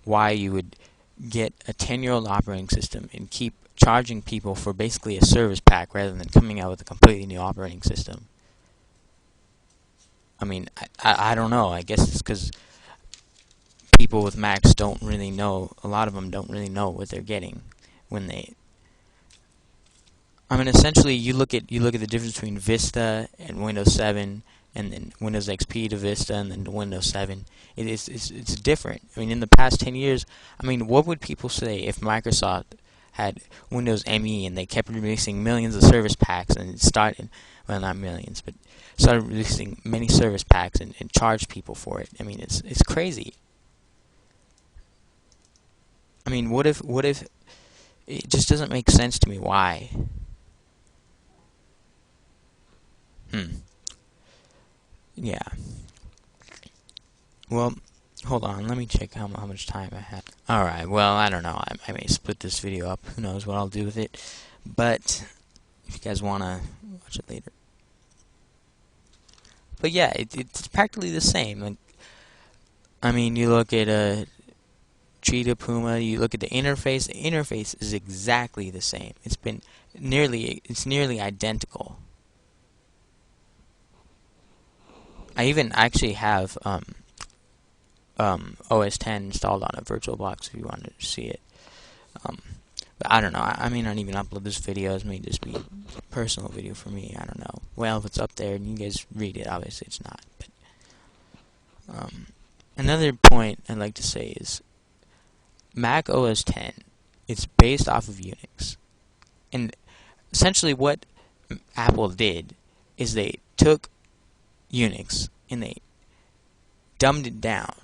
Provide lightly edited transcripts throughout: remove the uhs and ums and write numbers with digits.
why you would get a 10-year-old operating system and keep charging people for basically a service pack rather than coming out with a completely new operating system. I mean, I don't know. I guess it's because people with Macs don't really know. A lot of them don't really know what they're getting when they. I mean, essentially, you look at the difference between Vista and Windows 7, and then Windows XP to Vista, and then to Windows 7. It's different. I mean, in the past 10 years, I mean, what would people say if Microsoft had Windows ME and they kept releasing millions of service packs and started, well, not millions, but started releasing many service packs and charged people for it? I mean, it's crazy. I mean, what if it just doesn't make sense to me? Why? Yeah. Well, hold on. Let me check how much time I have. Alright, well, I don't know. I may split this video up. Who knows what I'll do with it. But if you guys want to watch it later. But yeah, it's practically the same. Like, I mean, you look at Cheetah, Puma, you look at the interface is exactly the same. It's nearly identical. I even actually have OS 10 installed on a VirtualBox if you wanted to see it. But I don't know. I may not even upload this video. It may just be a personal video for me. I don't know. Well, if it's up there and you guys read it, obviously it's not. But another point I'd like to say is Mac OS 10. It's based off of Unix, and essentially what Apple did is they took Unix and they dumbed it down.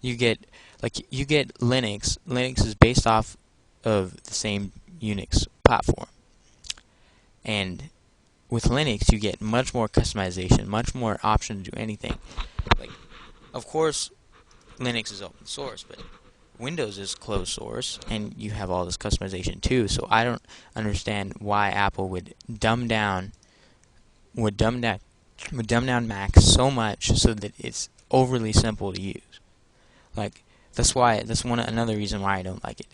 You get Linux. Linux is based off of the same Unix platform, and with Linux you get much more customization, much more option to do anything. Like, of course, Linux is open source, but Windows is closed source, and you have all this customization too. So I don't understand why Apple would dumb down Mac so much so that it's overly simple to use. Like, that's another reason why I don't like it.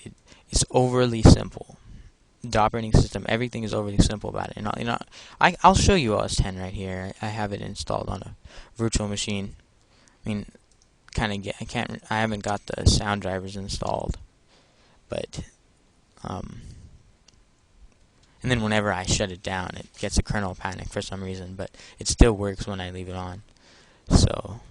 It's overly simple. The operating system, everything is overly simple about it. And I'll show you OS 10 right here. I have it installed on a virtual machine. I mean, I haven't got the sound drivers installed, but and then whenever I shut it down, it gets a kernel panic for some reason, but it still works when I leave it on. So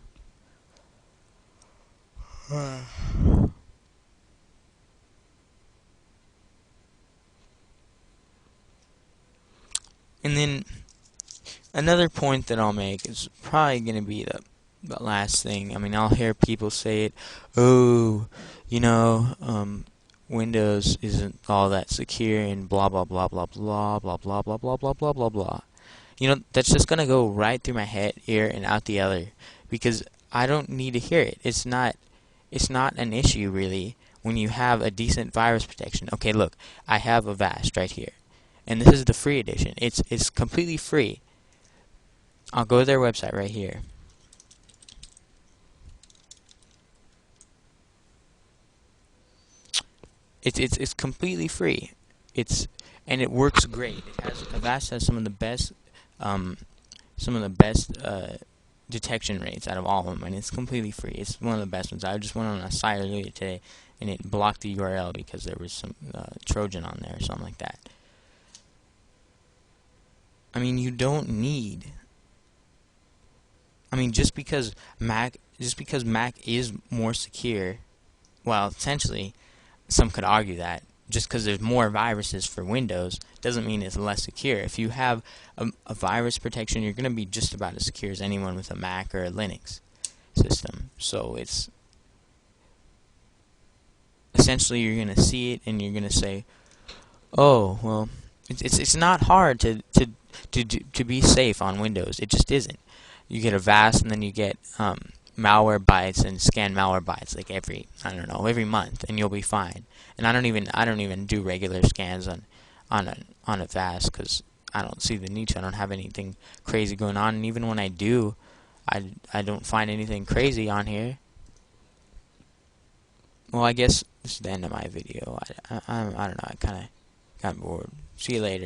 and then another point that I'll make is probably going to be the last thing. I mean, I'll hear people say it, Windows isn't all that secure and blah blah blah blah blah blah blah blah blah blah blah blah blah. That's just gonna go right through my head, ear, and out the other, because I don't need to hear it. It's not an issue really when you have a decent virus protection. Okay, look, I have Avast right here, and this is the free edition. It's completely free. I'll go to their website right here. It's completely free. And it works great. Avast has some of the best detection rates out of all of them, and it's completely free. It's one of the best ones. I just went on a site earlier today, and it blocked the URL because there was some Trojan on there or something like that. I mean, you don't need. I mean, just because Mac is more secure, well, essentially, some could argue that just because there's more viruses for Windows doesn't mean it's less secure. If you have a virus protection, you're going to be just about as secure as anyone with a Mac or a Linux system. So it's essentially, you're going to see it and you're going to say, oh, well, it's not hard to be safe on Windows. It just isn't. You get Avast, and then you get malware bytes and scan malware bytes like every month, and you'll be fine. And I don't even do regular scans on Avast because I don't see the need to. I don't have anything crazy going on, and even when I do, I don't find anything crazy on here. Well, I guess this is the end of my video. I don't know. I kind of got bored. See you later.